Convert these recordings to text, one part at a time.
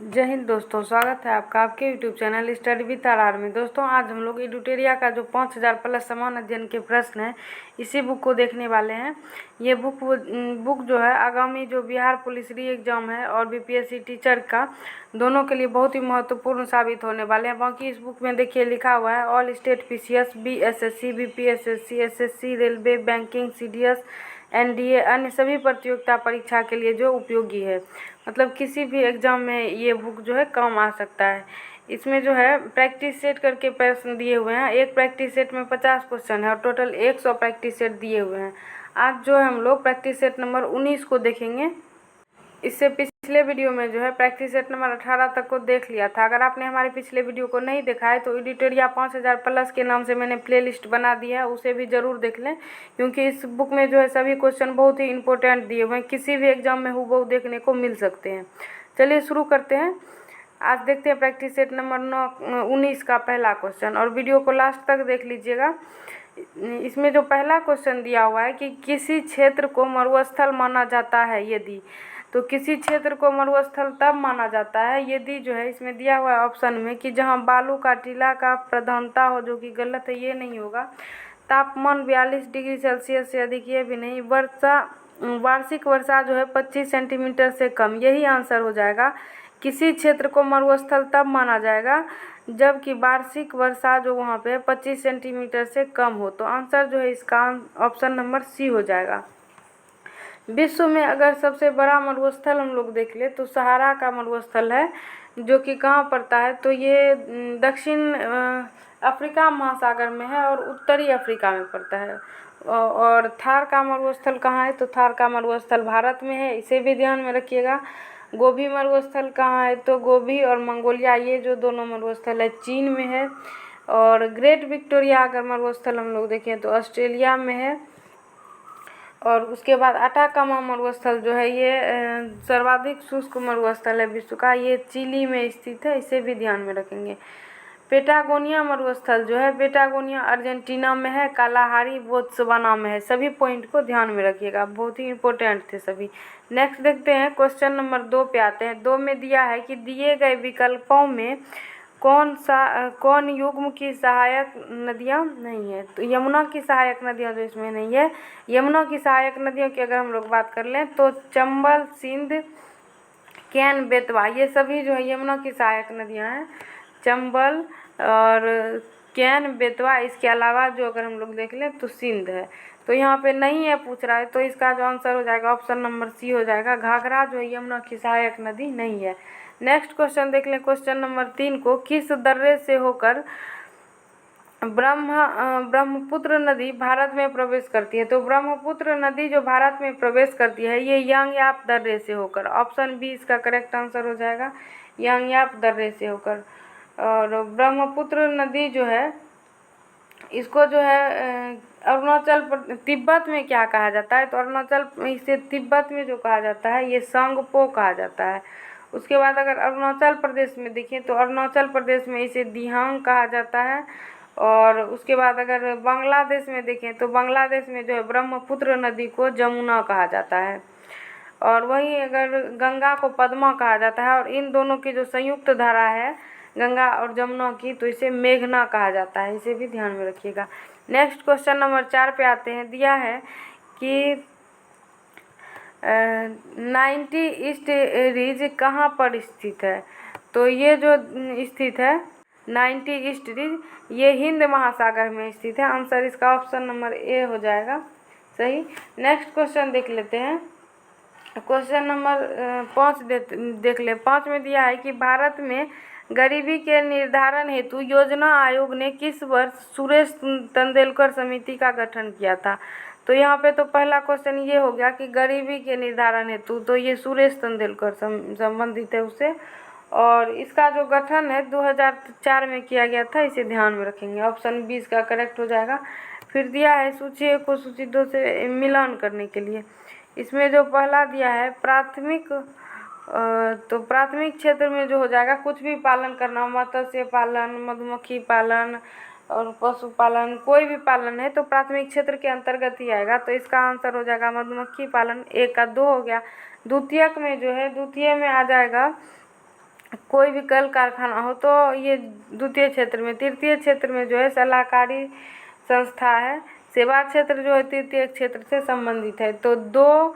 जय हिंद दोस्तों, स्वागत है आपका आपके YouTube channel study with R में। दोस्तों आज हम लोग एडुटेरिया का जो 5000 प्लस समान अध्ययन के प्रश्न हैं इसी बुक को देखने वाले हैं। ये बुक जो है आगामी जो बिहार पुलिस री एग्ज़ाम है और बीपीएससी टीचर का दोनों के लिए बहुत ही महत्वपूर्ण साबित होने वाले हैं। बाकी इस बुक में देखिए लिखा हुआ है all state PCS, BSSC, BPSSC, SSC, railway, banking, CDS, NDA अन्य सभी प्रतियोगिता परीक्षा के लिए जो उपयोगी है, मतलब किसी भी एग्ज़ाम में ये बुक जो है काम आ सकता है। इसमें जो है प्रैक्टिस सेट करके प्रश्न दिए हुए हैं। एक प्रैक्टिस सेट में 50 क्वेश्चन है और टोटल 100 प्रैक्टिस सेट दिए हुए हैं। आज जो है हम लोग प्रैक्टिस सेट नंबर 19 को देखेंगे। इससे पिछले वीडियो में जो है प्रैक्टिस सेट नंबर 18 तक को देख लिया था। अगर आपने हमारे पिछले वीडियो को नहीं देखा है तो एडिटोरिया 5000 प्लस के नाम से मैंने प्लेलिस्ट बना दिया है, उसे भी ज़रूर देख लें, क्योंकि इस बुक में जो है सभी क्वेश्चन बहुत ही इंपॉर्टेंट दिए हुए हैं, किसी भी एग्जाम में हूबहू देखने को मिल सकते हैं। चलिए शुरू करते हैं। आज देखते हैं प्रैक्टिस सेट नंबर 19 का पहला क्वेश्चन, और वीडियो को लास्ट तक देख लीजिएगा। इसमें जो पहला क्वेश्चन दिया हुआ है कि किसी क्षेत्र को मरुस्थल माना जाता है यदि, तो किसी क्षेत्र को मरुस्थल तब माना जाता है यदि जो है इसमें दिया हुआ है ऑप्शन में कि जहां बालू का टीला का प्रधानता हो, जो कि गलत है, ये नहीं होगा। तापमान 42 डिग्री सेल्सियस से अधिक, ये भी नहीं। वार्षिक वर्षा जो है 25 सेंटीमीटर से कम, यही आंसर हो जाएगा। किसी क्षेत्र को मरुस्थल तब माना जाएगा जबकि वार्षिक वर्षा जो वहाँ पे 25 सेंटीमीटर से कम हो, तो आंसर जो है इसका ऑप्शन नंबर सी हो जाएगा। विश्व में अगर सबसे बड़ा मरुस्थल हम लोग देख ले तो सहारा का मरुस्थल है, जो कि कहाँ पड़ता है, तो ये दक्षिण अफ्रीका महासागर में है और उत्तरी अफ्रीका में पड़ता है। और थार का मरुस्थल कहाँ है, तो थार का मरुस्थल भारत में है, इसे भी ध्यान में रखिएगा। गोबी मरुस्थल कहाँ है, तो गोबी और मंगोलिया, ये जो दोनों मरुस्थल है चीन में है। और ग्रेट विक्टोरिया अगर मरुस्थल हम लोग देखें तो ऑस्ट्रेलिया में है। और उसके बाद अटाकामा मरुस्थल जो है ये सर्वाधिक शुष्क मरुस्थल है विश्व का, ये चिली में स्थित है, इसे भी ध्यान में रखेंगे। पेटागोनिया मरुस्थल जो है, पेटागोनिया अर्जेंटीना में है, कालाहारी बोत्सवाना में है। सभी पॉइंट को ध्यान में रखिएगा, बहुत ही इंपॉर्टेंट थे सभी। नेक्स्ट देखते हैं, क्वेश्चन नंबर 2 पे आते हैं। 2 में दिया है कि दिए गए विकल्पों में कौन युग्म की सहायक नदियाँ नहीं है, तो यमुना की सहायक नदियाँ जो इसमें नहीं है। यमुना की सहायक नदियों की अगर हम लोग बात कर लें तो चंबल, सिंध, कैन, बेतवा, ये सभी जो है यमुना की सहायक नदियाँ हैं। चंबल और कैन, बेतवा, इसके अलावा जो अगर हम लोग देख लें तो सिंध है। तो यहाँ पे नहीं है पूछ रहा है, तो इसका जो आंसर हो जाएगा ऑप्शन नंबर सी हो जाएगा। घाघरा जो है यमुना की सहायक नदी नहीं है। नेक्स्ट क्वेश्चन देख लें, क्वेश्चन नंबर 3 को, किस दर्रे से होकर ब्रह्मपुत्र नदी भारत में प्रवेश करती है, तो ब्रह्मपुत्र नदी जो भारत में प्रवेश करती है ये यांगयाप दर्रे से होकर, ऑप्शन बी इसका करेक्ट आंसर हो जाएगा, यांगयाप दर्रे से होकर। और ब्रह्मपुत्र नदी जो है इसको जो है अरुणाचल तिब्बत में क्या कहा जाता है, तो अरुणाचल इसे तिब्बत में जो कहा जाता है ये सांगपो कहा जाता है। उसके बाद अगर अरुणाचल प्रदेश में देखें तो अरुणाचल प्रदेश में इसे दिहांग कहा जाता है। और उसके बाद अगर बांग्लादेश में देखें तो बांग्लादेश में जो है ब्रह्मपुत्र नदी को जमुना कहा जाता है। और वहीं अगर गंगा को पद्मा कहा जाता है, और इन दोनों की जो संयुक्त धारा है गंगा और जमुना की, तो इसे मेघना कहा जाता है, इसे भी ध्यान में रखिएगा। नेक्स्ट क्वेश्चन नंबर 4 पे आते हैं। दिया है कि 90 ईस्ट रीज कहाँ पर स्थित है, तो ये जो स्थित है 90 ईस्ट रीज ये हिंद महासागर में स्थित है। आंसर इसका ऑप्शन नंबर ए हो जाएगा सही। नेक्स्ट क्वेश्चन देख लेते हैं, क्वेश्चन नंबर 5 देख ले। 5 में दिया है कि भारत में गरीबी के निर्धारण हेतु योजना आयोग ने किस वर्ष सुरेश तेंदुलकर समिति का गठन किया था, तो यहाँ पे तो पहला क्वेश्चन ये हो गया कि गरीबी के निर्धारण हेतु, तो ये सुरेश तेंदुलकर संबंधित है उससे। और इसका जो गठन है 2004 में किया गया था, इसे ध्यान में रखेंगे, ऑप्शन 20 का करेक्ट हो जाएगा। फिर दिया है सूची 1 को सूची 2 से मिलान करने के लिए। इसमें जो पहला दिया है प्राथमिक, तो प्राथमिक क्षेत्र में जो हो जाएगा कुछ भी पालन करना, मत्स्य पालन, मधुमक्खी पालन और पशुपालन, कोई भी पालन है तो प्राथमिक क्षेत्र के अंतर्गत ही आएगा, तो इसका आंसर हो जाएगा मधुमक्खी पालन। 1 का 2 हो गया। द्वितीयक में जो है, द्वितीय में आ जाएगा कोई भी कल कारखाना हो तो ये द्वितीय क्षेत्र में। तृतीय क्षेत्र में जो है सलाहकारी संस्था है। सेवा क्षेत्र जो है तृतीय क्षेत्र से संबंधित है। तो 2,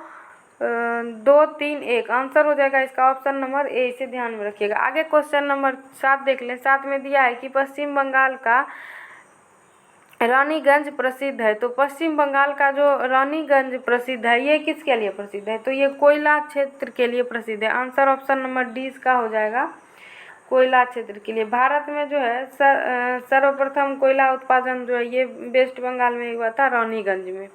3, 1 आंसर हो जाएगा इसका ऑप्शन नंबर ए, इसे ध्यान में रखिएगा। आगे क्वेश्चन नंबर 7 देख लें। 7 में दिया है कि पश्चिम बंगाल का रानीगंज प्रसिद्ध है। तो पश्चिम बंगाल का जो रानीगंज प्रसिद्ध है ये किसके लिए प्रसिद्ध है? तो ये कोयला क्षेत्र के लिए प्रसिद्ध है। आंसर ऑप्शन नंबर डी इसका हो जाएगा, कोयला क्षेत्र के लिए। भारत में जो है सर्वप्रथम कोयला उत्पादन जो है ये वेस्ट बंगाल में हुआ था, रानीगंज में।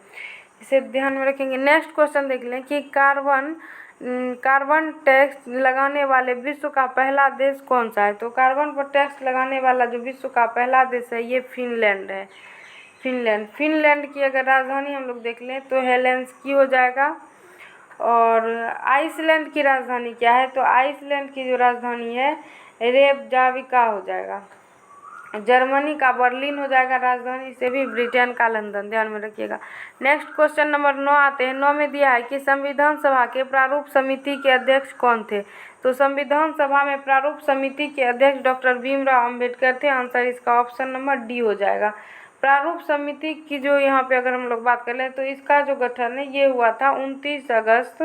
इसे ध्यान में रखेंगे। नेक्स्ट क्वेश्चन देख लें कि कार्बन टैक्स लगाने वाले विश्व का पहला देश कौन सा है? तो कार्बन पर टैक्स लगाने वाला जो विश्व का पहला देश है ये फिनलैंड है। फिनलैंड की अगर राजधानी हम लोग देख लें तो हेलेंसिकी हो जाएगा। और आइसलैंड की राजधानी क्या है? तो आइसलैंड की जो राजधानी है रेपजाविका हो जाएगा। जर्मनी का बर्लिन हो जाएगा राजधानी, से भी ब्रिटेन का लंदन, ध्यान में रखिएगा। नेक्स्ट क्वेश्चन नंबर 9 आते हैं। 9 में दिया है कि संविधान सभा के प्रारूप समिति के अध्यक्ष कौन थे? तो संविधान सभा में प्रारूप समिति के अध्यक्ष डॉक्टर भीमराव अंबेडकर थे। आंसर इसका ऑप्शन नंबर डी हो जाएगा। प्रारूप समिति की जो यहाँ पे अगर हम लोग बात कर लें तो इसका जो गठन है ये हुआ था 29 अगस्त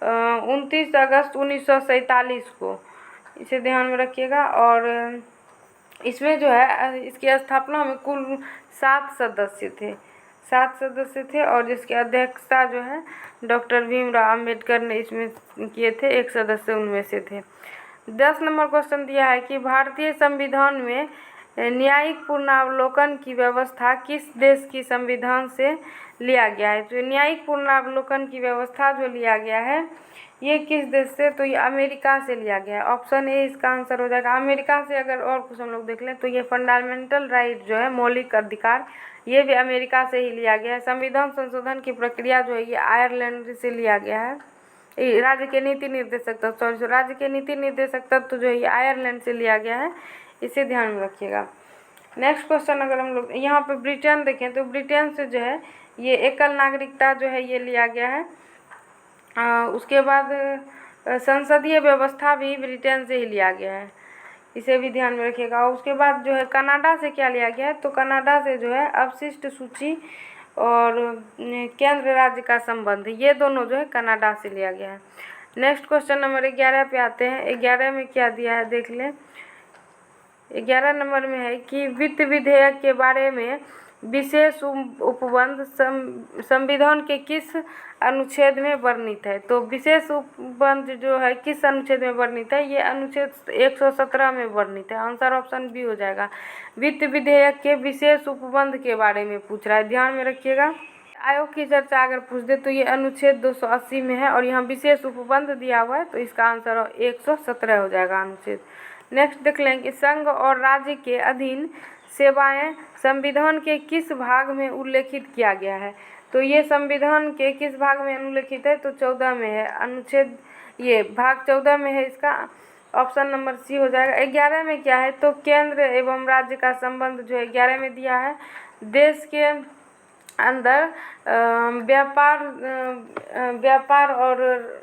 1947 को, इसे ध्यान में रखिएगा। और इसमें जो है इसकी स्थापना में कुल 7 सदस्य थे और जिसकी अध्यक्षता जो है डॉक्टर भीमराव अंबेडकर ने इसमें किए थे, 1 सदस्य उनमें से थे। 10 नंबर क्वेश्चन दिया है कि भारतीय संविधान में न्यायिक पुनरावलोकन की व्यवस्था किस देश की संविधान से लिया गया है? तो न्यायिक पुनरावलोकन की व्यवस्था जो लिया गया है ये किस देश से? तो ये अमेरिका से लिया गया है। ऑप्शन ए इसका आंसर हो जाएगा, अमेरिका से। अगर और कुछ हम लोग देख लें तो ये फंडामेंटल राइट जो है, मौलिक अधिकार, ये भी अमेरिका से ही लिया गया है। संविधान संशोधन की प्रक्रिया जो है ये आयरलैंड से लिया गया है। राज्य के नीति निर्देशक तत्व, राज्य के नीति निर्देशक तत्व जो है ये आयरलैंड से लिया गया है, इसे ध्यान में रखिएगा। नेक्स्ट क्वेश्चन अगर हम लोग यहाँ पे ब्रिटेन देखें तो ब्रिटेन से जो है ये एकल नागरिकता जो है ये लिया गया है। उसके बाद संसदीय व्यवस्था भी ब्रिटेन से ही लिया गया है, इसे भी ध्यान में रखिएगा। उसके बाद जो है कनाडा से क्या लिया गया है? तो कनाडा से जो है अवशिष्ट सूची और केंद्र राज्य का संबंध, ये दोनों जो है कनाडा से लिया गया है। नेक्स्ट क्वेश्चन नंबर 11 पे आते हैं। 11 में क्या दिया है देख लें। 11 नंबर में है कि वित्त विधेयक के बारे में विशेष उपबंध संविधान के किस अनुच्छेद में वर्णित है? तो विशेष उपबंध जो है किस अनुच्छेद में वर्णित है? ये अनुच्छेद 117 में वर्णित है। आंसर ऑप्शन बी हो जाएगा। वित्त विधेयक के विशेष उपबंध के बारे में पूछ रहा है, ध्यान में रखिएगा। आयोग की चर्चा अगर पूछ दे तो ये अनुच्छेद 280 में है और यहाँ विशेष उपबंध दिया हुआ है, तो इसका आंसर 117 हो जाएगा अनुच्छेद। नेक्स्ट देख लेंगे संघ और राज्य के अधीन सेवाएं संविधान के किस भाग में उल्लेखित किया गया है? तो ये संविधान के किस भाग में उल्लेखित है? तो 14 में है। अनुच्छेद ये भाग 14 में है, इसका ऑप्शन नंबर सी हो जाएगा। 11 में क्या है? तो केंद्र एवं राज्य का संबंध जो है 11 में दिया है। देश के अंदर व्यापार और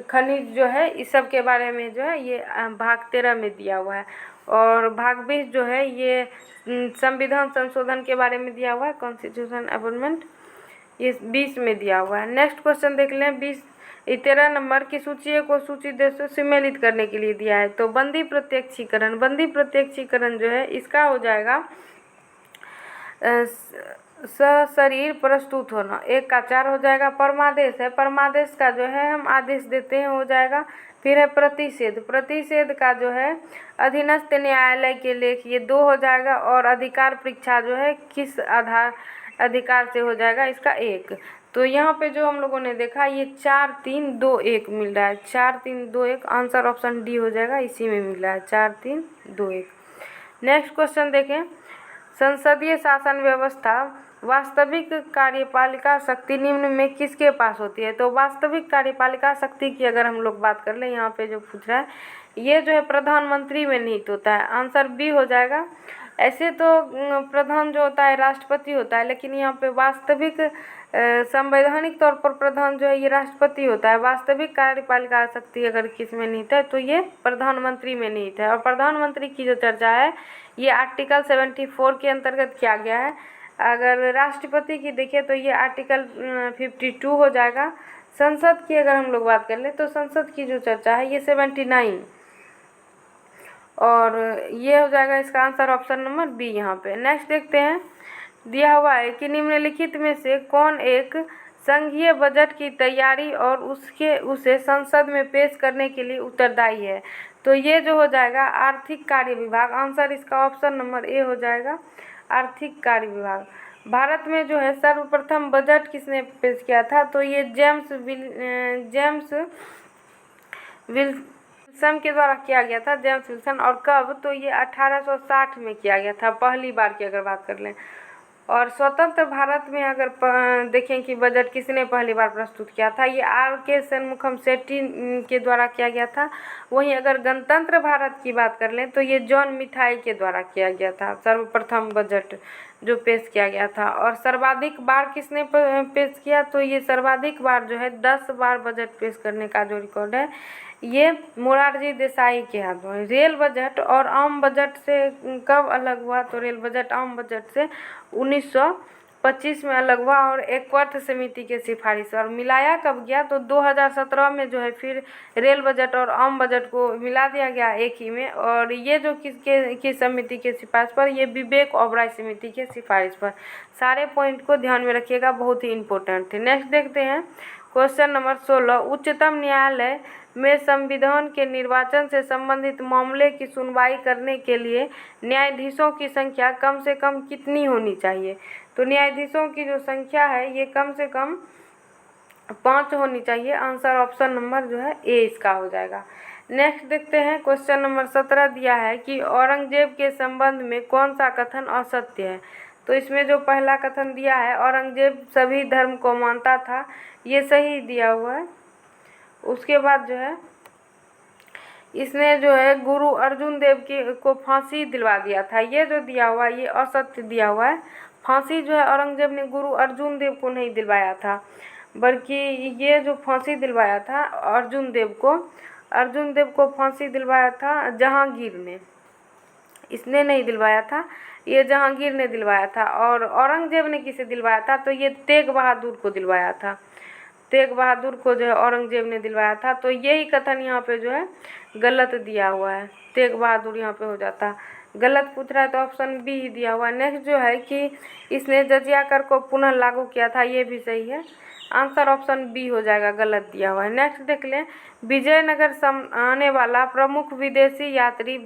खनिज जो है इस सब के बारे में जो है ये भाग 13 में दिया हुआ है। और भाग 20 जो है ये संविधान संशोधन के बारे में दिया हुआ है, कॉन्स्टिट्यूशन अमेंडमेंट, ये 20 में दिया हुआ है। नेक्स्ट क्वेश्चन देख लें। 13 नंबर की सूची को सूची देशों से सम्मिलित करने के लिए दिया है। तो बंदी प्रत्यक्षीकरण जो है इसका हो जाएगा सशरीर प्रस्तुत होना, 1 का 4 हो जाएगा। परमादेश है, परमादेश का जो है हम आदेश देते हैं, हो जाएगा। फिर है प्रतिषेध का जो है अधीनस्थ न्यायालय के लेख, ये 2 हो जाएगा। और अधिकार परीक्षा जो है किस अधिकार से हो जाएगा, इसका 1। तो यहाँ पे जो हम लोगों ने देखा ये 4, 3, 2, 1 मिल रहा है, 4, 3, 2, 1। आंसर ऑप्शन डी हो जाएगा, इसी में मिल रहा है 4, 3, 2, 1। नेक्स्ट क्वेश्चन देखें। संसदीय शासन व्यवस्था वास्तविक कार्यपालिका शक्ति निम्न में किसके पास होती है? तो वास्तविक कार्यपालिका शक्ति की अगर हम लोग बात कर लें, यहाँ पे जो पूछ रहा है ये जो है प्रधानमंत्री में निहित होता है। आंसर बी हो जाएगा। ऐसे तो प्रधान जो होता है राष्ट्रपति होता है, लेकिन यहाँ पे वास्तविक संवैधानिक तौर पर प्रधान जो है ये राष्ट्रपति होता है। वास्तविक कार्यपालिका शक्ति अगर किस में निहित है तो ये प्रधानमंत्री में निहित है। और प्रधानमंत्री की जो चर्चा है ये आर्टिकल 74 के अंतर्गत किया गया है। अगर राष्ट्रपति की देखें तो ये आर्टिकल 52 हो जाएगा। संसद की अगर हम लोग बात कर लें तो संसद की जो चर्चा है ये 79, और ये हो जाएगा इसका आंसर ऑप्शन नंबर बी यहाँ पे। नेक्स्ट देखते हैं, दिया हुआ है कि निम्नलिखित में से कौन एक संघीय बजट की तैयारी और उसे संसद में पेश करने के लिए उत्तरदायी है। तो ये जो हो जाएगा आर्थिक कार्य विभाग। आंसर इसका ऑप्शन नंबर ए हो जाएगा, आर्थिक कार्य विभाग। भारत में जो है सर्वप्रथम बजट किसने पेश किया था? तो ये जेम्स विल्सन के द्वारा किया गया था, जेम्स विल्सन। और कब? तो ये 1860 में किया गया था, पहली बार की अगर बात कर लें। और स्वतंत्र भारत में अगर देखें कि बजट किसने पहली बार प्रस्तुत किया था, ये R.K. शनमुखम शेट्टी के द्वारा किया गया था। वहीं अगर गणतंत्र भारत की बात कर लें तो ये जॉन मिठाई के द्वारा किया गया था, सर्वप्रथम बजट जो पेश किया गया था। और सर्वाधिक बार किसने पेश किया? तो ये सर्वाधिक बार जो है 10 बार बजट पेश करने का जो रिकॉर्ड है ये मोरारजी देसाई के हाथों है। रेल बजट और आम बजट से कब अलग हुआ? तो रेल बजट आम बजट से 1925 में अलग हुआ और एक्वर्थ समिति के सिफारिश। और मिलाया कब गया? तो 2017 में जो है फिर रेल बजट और आम बजट को मिला दिया गया एक ही में। और ये जो किस समिति के सिफारिश पर? ये विवेक ओबराय समिति के सिफारिश पर। सारे पॉइंट को ध्यान में रखिएगा, बहुत ही इंपॉर्टेंट थे। नेक्स्ट देखते हैं क्वेश्चन नंबर 16। उच्चतम न्यायालय में संविधान के निर्वाचन से संबंधित मामले की सुनवाई करने के लिए न्यायाधीशों की संख्या कम से कम कितनी होनी चाहिए? तो न्यायाधीशों की जो संख्या है ये कम से कम 5 होनी चाहिए। आंसर ऑप्शन नंबर जो है ए इसका हो जाएगा। नेक्स्ट देखते हैं क्वेश्चन नंबर 17 दिया है कि औरंगजेब के संबंध में कौन सा कथन असत्य है? तो इसमें जो पहला कथन दिया है औरंगजेब सभी धर्म को मानता था, ये सही दिया हुआ है। उसके बाद जो है इसने जो है गुरु अर्जुन देव को फांसी दिलवा दिया था, ये जो दिया हुआ ये असत्य दिया हुआ है। फांसी जो है औरंगजेब ने गुरु अर्जुन देव को नहीं दिलवाया था, बल्कि ये जो फांसी दिलवाया था अर्जुन देव को फांसी दिलवाया था जहांगीर ने, इसने नहीं दिलवाया था, ये जहांगीर ने दिलवाया था। और औरंगजेब ने किसे दिलवाया था? तो ये तेग बहादुर को दिलवाया था, तेग बहादुर को जो है औरंगजेब ने दिलवाया था। तो यही कथन यहाँ पे जो है गलत दिया हुआ है, तेग बहादुर यहाँ पे हो जाता। गलत पूछ रहा है तो ऑप्शन बी ही दिया हुआ है। नेक्स्ट जो है कि इसने जजिया कर को पुनः लागू किया था, ये भी सही है। आंसर ऑप्शन बी हो जाएगा, गलत दिया हुआ है। नेक्स्ट देख लें, विजयनगर आने वाला प्रमुख विदेशी यात्री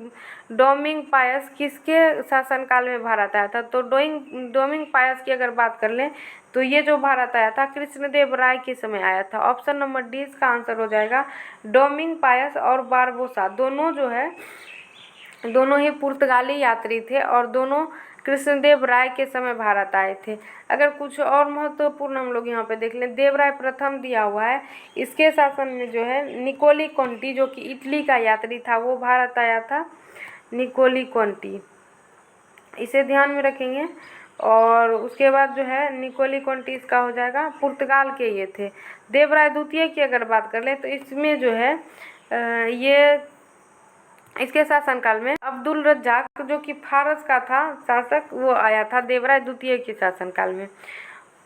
डोमिंग पायस किसके शासनकाल में भारत आया था? तो डोमिंग पायस की अगर बात कर लें तो ये जो भारत आया था कृष्णदेव राय के समय आया था। ऑप्शन नंबर डी इसका आंसर हो जाएगा। डोमिंग पायस और बारबोसा दोनों जो है दोनों ही पुर्तगाली यात्री थे और दोनों कृष्णदेव राय के समय भारत आए थे। अगर कुछ और महत्वपूर्ण हम लोग यहाँ पे देख लें, देवराय प्रथम दिया हुआ है, इसके शासन में जो है निकोली कोंटी जो कि इटली का यात्री था वो भारत आया था, निकोली कोंटी, इसे ध्यान में रखेंगे। और उसके बाद जो है निकोली कोंटी इसका हो जाएगा, पुर्तगाल के ये थे। देवराय द्वितीय की अगर बात कर लें तो इसमें जो है ये इसके शासनकाल में अब्दुल रज्जाक जो कि फारस का था शासक, वो आया था देवराय द्वितीय के शासनकाल में।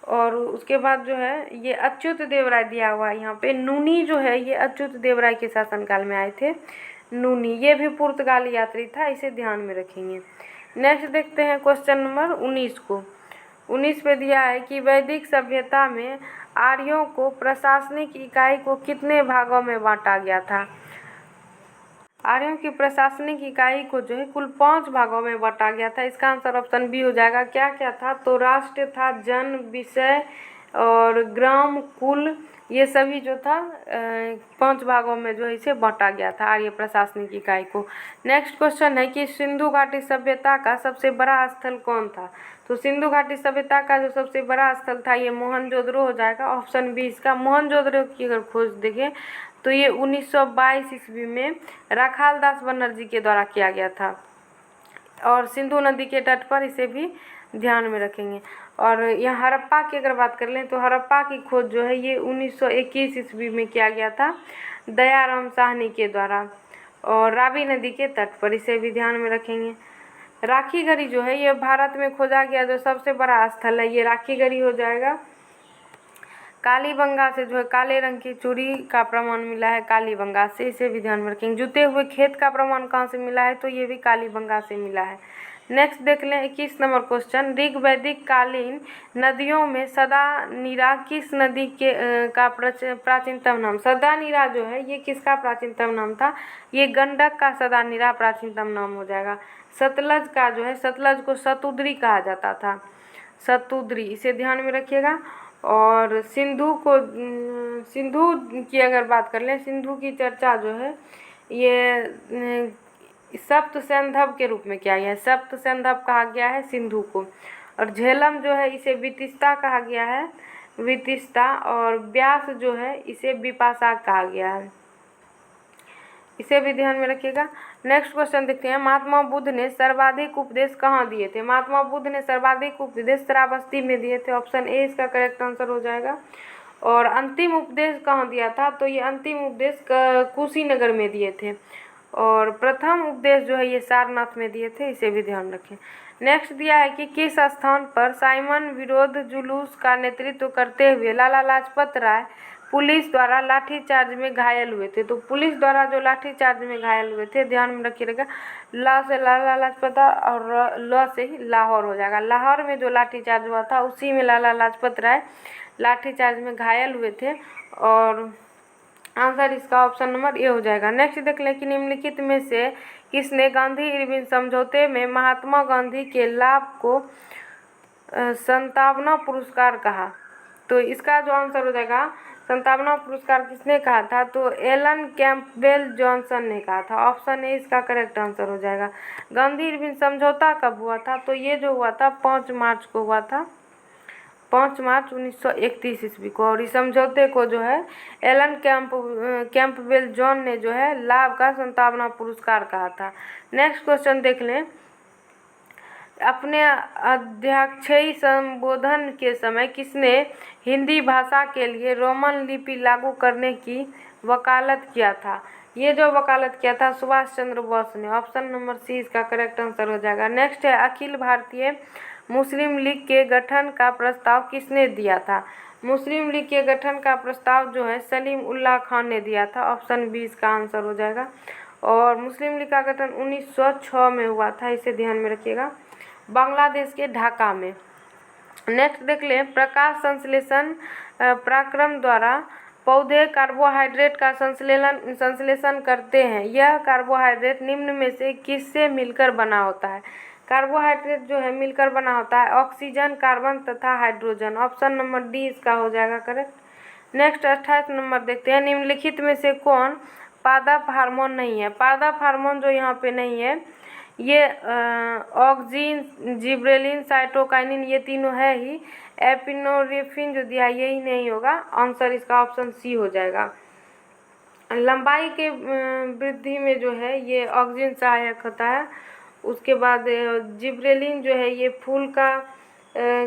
और उसके बाद जो है ये अच्युत देवराय दिया हुआ है यहाँ पे। नूनी जो है ये अच्युत देवराय के शासनकाल में आए थे, नूनी, ये भी पुर्तगाली यात्री था, इसे ध्यान में रखेंगे। नेक्स्ट देखते हैं क्वेश्चन नंबर 19 को। 19 पे दिया है कि वैदिक सभ्यता में आर्यों को प्रशासनिक इकाई को कितने भागों में बांटा गया था? आर्यों की प्रशासनिक इकाई को जो है कुल 5 भागों में बांटा गया था। इसका आंसर ऑप्शन बी हो जाएगा। क्या क्या था? तो राष्ट्र था, जन, विषय और ग्राम, कुल, ये सभी जो था 5 भागों में जो है इसे बांटा गया था आर्य प्रशासनिक इकाई को। नेक्स्ट क्वेश्चन है कि सिंधु घाटी सभ्यता का सबसे बड़ा स्थल कौन था? तो सिंधु घाटी सभ्यता का जो सबसे बड़ा स्थल था ये मोहनजोदड़ो हो जाएगा, ऑप्शन बी इसका। मोहनजोदड़ो की अगर खोज देखें तो ये 1922 ईस्वी में राखाल दास बनर्जी के द्वारा किया गया था और सिंधु नदी के तट पर इसे भी ध्यान में रखेंगे। और यहाँ हड़प्पा की अगर बात कर लें तो हड़प्पा की खोज जो है ये 1921 ईस्वी में किया गया था दयाराम साहनी के द्वारा, और रावी नदी के तट पर, इसे भी ध्यान में रखेंगे। राखीगढ़ी जो है ये भारत में खोजा गया जो सबसे बड़ा स्थल है, ये राखीगढ़ी हो जाएगा। कालीबंगा से जो है काले रंग की चूड़ी का प्रमाण मिला है कालीबंगा से, इसे भी ध्यान में रखेंगे। जुते हुए खेत का प्रमाण कहाँ से मिला है, तो ये भी कालीबंगा से मिला है। नेक्स्ट देख लें 21 नंबर क्वेश्चन, ऋग वैदिक कालीन नदियों में सदा नीरा किस नदी के का प्राचीनतम नाम। सदा नीरा जो है ये किसका प्राचीनतम नाम था, ये गंडक का सदा नीरा प्राचीनतम नाम हो जाएगा। सतलज का जो है, सतलज को सतुद्री कहा जाता था, सतुद्री, इसे ध्यान में रखिएगा। और सिंधु को, सिंधु की अगर बात कर लें, सिंधु की चर्चा जो है ये सप्त सैंधव के रूप में किया गया है, सप्त सैंधव कहा गया है सिंधु को। और झेलम जो है इसे वितिस्ता कहा गया है, वितिस्ता। और व्यास जो है इसे विपाशा कहा गया है, इसे भी ध्यान में रखिएगा। नेक्स्ट क्वेश्चन देखते हैं, महात्मा बुद्ध ने सर्वाधिक उपदेश कहाँ दिए थे। महात्मा बुद्ध ने सर्वाधिक उपदेश श्रावस्ती में दिए थे, ऑप्शन ए इसका करेक्ट आंसर हो जाएगा। और अंतिम उपदेश कहाँ दिया था, तो ये अंतिम उपदेश कुशीनगर में दिए थे। और प्रथम उपदेश जो है ये सारनाथ में दिए थे, इसे भी ध्यान रखें। नेक्स्ट दिया है कि किस स्थान पर साइमन विरोध जुलूस का नेतृत्व करते हुए लाला लाजपत राय पुलिस द्वारा लाठीचार्ज में घायल हुए थे। तो पुलिस द्वारा जो लाठीचार्ज में घायल हुए थे, ध्यान में रखिएगा, ला से लाला लाजपत और ल से ही लाहौर हो जाएगा। लाहौर में जो लाठीचार्ज हुआ था उसी में लाला लाजपत राय लाठीचार्ज में घायल हुए थे, और आंसर इसका ऑप्शन नंबर ए हो जाएगा। नेक्स्ट देख लें कि निम्नलिखित में से किसने गांधी इरविन समझौते में महात्मा गांधी के लाभ को संतावना पुरस्कार कहा। तो इसका जो आंसर हो जाएगा, संतावना पुरस्कार किसने कहा था, तो एलन कैंपबेल जॉनसन ने कहा था, ऑप्शन ए इसका करेक्ट आंसर हो जाएगा। गांधी इरविन समझौता कब हुआ था, तो ये जो हुआ था 5 मार्च को हुआ था, 5 मार्च 1931 ईस्वी को। और इस समझौते को जो है एलन कैंपबेल जॉन ने जो है लाभ का संतावना पुरस्कार कहा था। नेक्स्ट क्वेश्चन देख लें, अपने अध्यक्षीय संबोधन के समय किसने हिंदी भाषा के लिए रोमन लिपि लागू करने की वकालत किया था। ये जो वकालत किया था सुभाष चंद्र बोस ने, ऑप्शन नंबर सी इसका करेक्ट आंसर हो जाएगा। नेक्स्ट है अखिल भारतीय मुस्लिम लीग के गठन का प्रस्ताव किसने दिया था। मुस्लिम लीग के गठन का प्रस्ताव जो है सलीम उल्लाह खान ने दिया था, ऑप्शन बी इसका आंसर हो जाएगा। और मुस्लिम लीग का गठन 1906 में हुआ था, इसे ध्यान में रखिएगा, बांग्लादेश के ढाका में। नेक्स्ट देख लें, प्रकाश संश्लेषण प्रक्रम द्वारा पौधे कार्बोहाइड्रेट का संश्लेषण करते हैं। यह कार्बोहाइड्रेट निम्न में से किससे मिलकर बना होता है। कार्बोहाइड्रेट जो है मिलकर बना होता है ऑक्सीजन, कार्बन तथा हाइड्रोजन, ऑप्शन नंबर डी इसका हो जाएगा करेक्ट। नेक्स्ट 28 नंबर देखते हैं, निम्नलिखित में से कौन पादप हार्मोन नहीं है। पादप हार्मोन जो यहाँ पे नहीं है ये ऑक्सिन, जिब्रेलिन, साइटोकाइनिन, ये तीनों है ही। एपिनोरेफिन जो दिया यही नहीं होगा, आंसर इसका ऑप्शन सी हो जाएगा। लंबाई के वृद्धि में जो है ये ऑक्सिन सहायक होता है। उसके बाद जिब्रेलिन जो है ये फूल का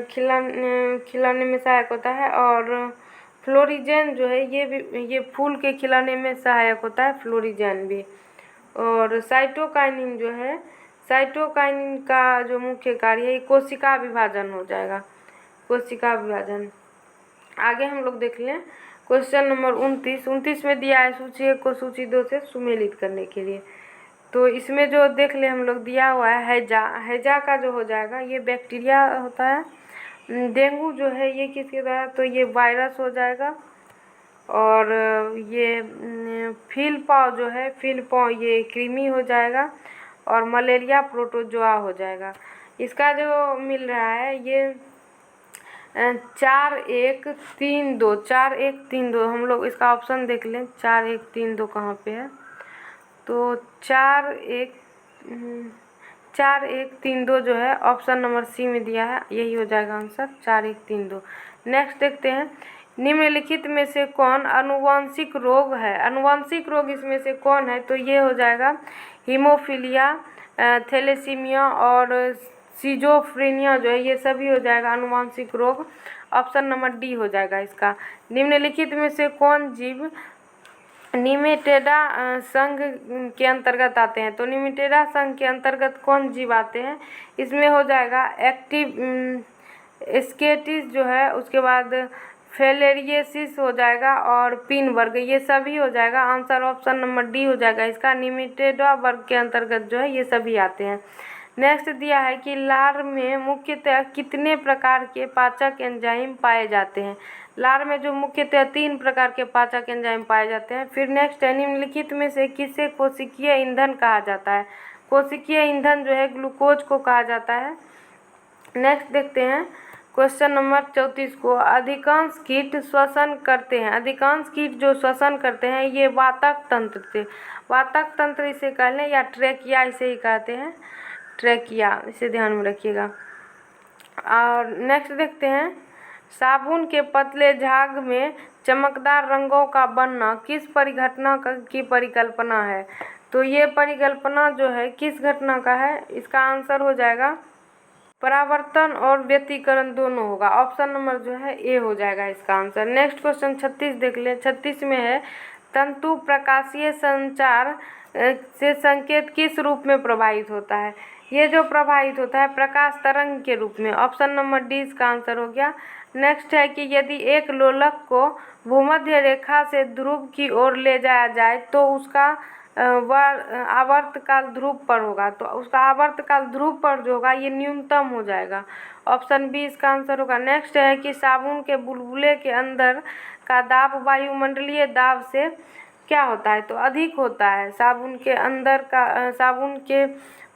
खिलाने में सहायक होता है। और फ्लोरिजेन जो है ये फूल के खिलाने में सहायक होता है, फ्लोरिजेन भी। और साइटोकाइनिन जो है, साइटोकाइनिन का जो मुख्य कार्य है कोशिका विभाजन हो जाएगा, कोशिका विभाजन। आगे हम लोग देख लें क्वेश्चन नंबर 29 में दिया है सूची 1 को सूची 2 से सुमेलित करने के लिए। तो इसमें जो देख ले हम लोग दिया हुआ है हैजा, हैजा का जो हो जाएगा ये बैक्टीरिया होता है। डेंगू जो है ये किसके द्वारा, तो ये वायरस हो जाएगा। और ये फीलपॉ जो है, फीलपॉ ये कृमि हो जाएगा। और मलेरिया प्रोटोजोआ हो जाएगा। इसका जो मिल रहा है ये 4132, 4132 हम लोग इसका ऑप्शन देख लें, 4132 कहाँ पे है, तो 4132 जो है ऑप्शन नंबर सी में दिया है, यही हो जाएगा आंसर 4132। नेक्स्ट देखते हैं, निम्नलिखित में से कौन आनुवंशिक रोग है। आनुवंशिक रोग इसमें से कौन है, तो ये हो जाएगा हीमोफीलिया, थैलेसीमिया और सिजोफ्रेनिया जो है ये सभी हो जाएगा आनुवांशिक रोग। ऑप्शन नंबर डी हो जाएगा इसका। निम्नलिखित में से कौन जीव निमेटेडा संघ के अंतर्गत आते हैं? तो निमेटेडा संघ के अंतर्गत कौन जीव आते हैं? इसमें हो जाएगा एक्टिव स्केटिस जो है, उसके बाद फेलेरियसिस हो जाएगा और पिन वर्ग, ये सभी हो जाएगा। आंसर ऑप्शन नंबर डी हो जाएगा इसका। निमेटेडा वर्ग के अंतर्गत जो है ये सभी आते हैं। नेक्स्ट दिया है कि लार में मुख्यतः कितने प्रकार के पाचक एंजाइम पाए जाते हैं? लार में जो मुख्यतः 3 प्रकार के पाचक एंजाइम पाए जाते हैं। फिर नेक्स्ट है निम्नलिखित में से किसे कोशिकीय ईंधन कहा जाता है? कोशिकीय ईंधन जो है ग्लूकोज को कहा जाता है। नेक्स्ट देखते हैं क्वेश्चन नंबर 34 को। अधिकांश कीट श्वसन करते हैं, अधिकांश कीट जो श्वसन करते हैं ये वातक तंत्र से, वातक तंत्र इसे कह लें या ट्रेकिया इसे ही कहते हैं, ट्रेकिया, इसे ध्यान में रखिएगा। और नेक्स्ट देखते हैं साबुन के पतले झाग में चमकदार रंगों का बनना किस परिघटना की परिकल्पना है? तो ये परिकल्पना जो है किस घटना का है? इसका आंसर हो जाएगा परावर्तन और व्यतिकरण दोनों होगा। ऑप्शन नंबर जो है ए हो जाएगा इसका आंसर। नेक्स्ट क्वेश्चन 36 देख ले। 36 में है तंतु प्रकाशीय संचार से संकेत किस रूप में प्रभावित होता है? ये जो प्रभावित होता है प्रकाश तरंग के रूप में। ऑप्शन नंबर डी इसका आंसर हो गया। नेक्स्ट है कि यदि एक लोलक को भूमध्य रेखा से ध्रुव की ओर ले जाया जाए तो उसका वह आवर्तकाल ध्रुव पर होगा, तो उसका आवर्तकाल ध्रुव पर जो होगा ये न्यूनतम हो जाएगा। ऑप्शन बी इसका आंसर होगा। नेक्स्ट है कि साबुन के बुलबुले के अंदर का दाब वायुमंडलीय दाब से क्या होता है? तो अधिक होता है। साबुन के अंदर का साबुन के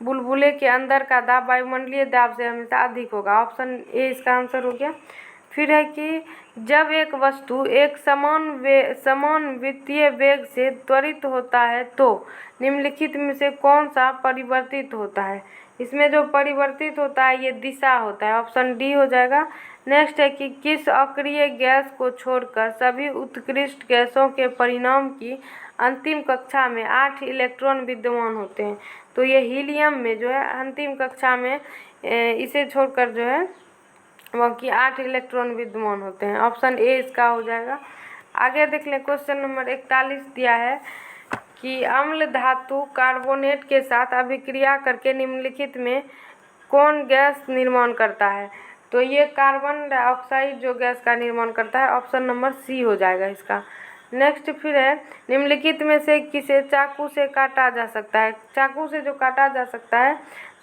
बुलबुले के अंदर का दाब वायुमंडलीय दाब से हमेशा अधिक होगा। ऑप्शन ए इसका आंसर हो गया। फिर है कि जब एक वस्तु एक समान वित्तीय वेग से त्वरित होता है तो निम्नलिखित में से कौन सा परिवर्तित होता है? इसमें जो परिवर्तित होता है ये दिशा होता है। ऑप्शन डी हो जाएगा। नेक्स्ट है कि किस अक्रिय गैस को छोड़कर सभी उत्कृष्ट गैसों के परिणाम की अंतिम कक्षा में 8 इलेक्ट्रॉन विद्यमान होते हैं? तो ये हीलियम में जो है अंतिम कक्षा में इसे छोड़कर जो है वहाँ की 8 इलेक्ट्रॉन विद्यमान होते हैं। ऑप्शन ए इसका हो जाएगा। आगे देख लें क्वेश्चन नंबर 41 दिया है कि अम्ल धातु कार्बोनेट के साथ अभिक्रिया करके निम्नलिखित में कौन गैस निर्माण करता है? तो ये कार्बन डाइऑक्साइड जो गैस का निर्माण करता है। ऑप्शन नंबर सी हो जाएगा इसका। नेक्स्ट फिर है निम्नलिखित में से किसे चाकू से काटा जा सकता है? चाकू से जो काटा जा सकता है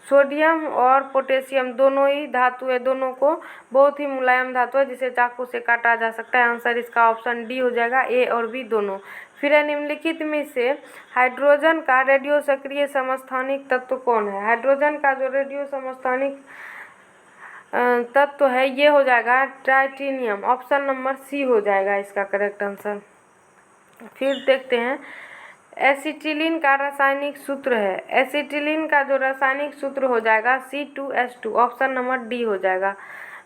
सोडियम और पोटेशियम दोनों ही धातु है, दोनों को बहुत ही मुलायम धातु है जिसे चाकू से काटा जा सकता है। आंसर इसका ऑप्शन डी हो जाएगा, ए और बी दोनों। फिर है निम्नलिखित में से हाइड्रोजन का रेडियो सक्रिय समस्थानिक तत्व कौन है? हाइड्रोजन का जो रेडियो समस्थानिक तत्व है ये हो जाएगा टाइटेनियम। ऑप्शन नंबर सी हो जाएगा इसका करेक्ट आंसर। फिर देखते हैं एसिटिलीन का रासायनिक सूत्र है। एसिटिलीन का जो रासायनिक सूत्र हो जाएगा C2H2। ऑप्शन नंबर डी हो जाएगा।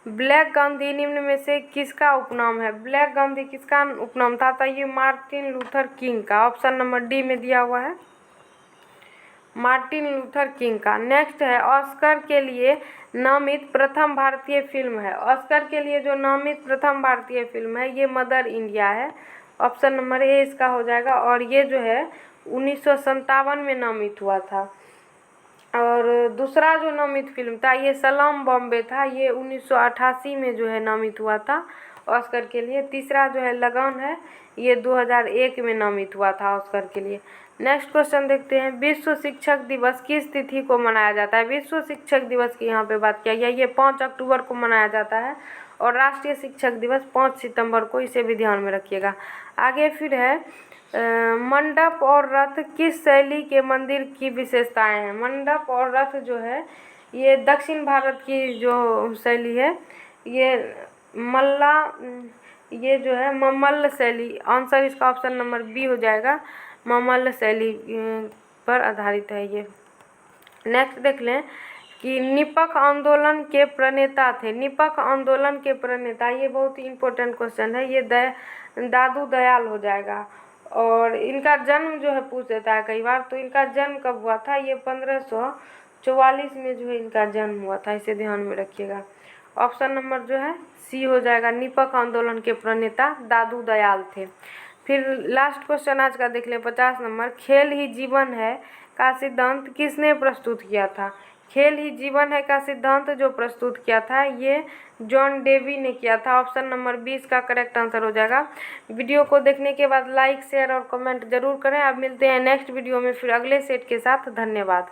ब्लैक गांधी निम्न में से किसका उपनाम है? ब्लैक गांधी किसका उपनाम था? तो ये मार्टिन लूथर किंग का। ऑप्शन नंबर डी में दिया हुआ है मार्टिन लूथर किंग का। नेक्स्ट है ऑस्कर के लिए नामित प्रथम भारतीय फिल्म है। ऑस्कर के लिए जो नामित प्रथम भारतीय फिल्म है ये मदर इंडिया है। ऑप्शन नंबर ए इसका हो जाएगा। और ये जो है 1957 में नामित हुआ था। और दूसरा जो नामित फिल्म था ये सलाम बॉम्बे था, ये 1988 में जो है नामित हुआ था ऑस्कर के लिए। तीसरा जो है लगान है ये 2001 में नामित हुआ था ऑस्कर के लिए। नेक्स्ट क्वेश्चन देखते हैं विश्व शिक्षक दिवस किस तिथि को मनाया जाता है? विश्व शिक्षक दिवस की यहाँ पे बात किया गया, ये 5 अक्टूबर को मनाया जाता है। और राष्ट्रीय शिक्षक दिवस 5 सितंबर को, इसे भी ध्यान में रखिएगा। आगे फिर है मंडप और रथ किस शैली के मंदिर की विशेषताएं हैं? मंडप और रथ जो है ये दक्षिण भारत की जो शैली है ये जो है मम्मल्ल शैली। आंसर इसका ऑप्शन नंबर बी हो जाएगा, मम्मल्ल शैली पर आधारित है ये। नेक्स्ट देख लें कि निपख आंदोलन के प्रणेता थे। निपख आंदोलन के प्रणेता, ये बहुत ही इम्पोर्टेंट क्वेश्चन है, ये दादू दयाल हो जाएगा। और इनका जन्म जो है पूछ देता है कई बार, तो इनका जन्म कब हुआ था? ये 44 में जो है इनका जन्म हुआ था, इसे ध्यान में रखिएगा। ऑप्शन नंबर जो है सी हो जाएगा। निपक आंदोलन के प्रणेता दादू दयाल थे। फिर लास्ट क्वेश्चन आज का देख लें, 50 नंबर। खेल ही जीवन है का सिद्धांत किसने प्रस्तुत किया था? खेल ही जीवन है का सिद्धांत जो प्रस्तुत किया था ये जॉन डेवी ने किया था। ऑप्शन नंबर 20 का करेक्ट आंसर हो जाएगा। वीडियो को देखने के बाद लाइक शेयर और कमेंट जरूर करें। अब मिलते हैं नेक्स्ट वीडियो में फिर अगले सेट के साथ। धन्यवाद।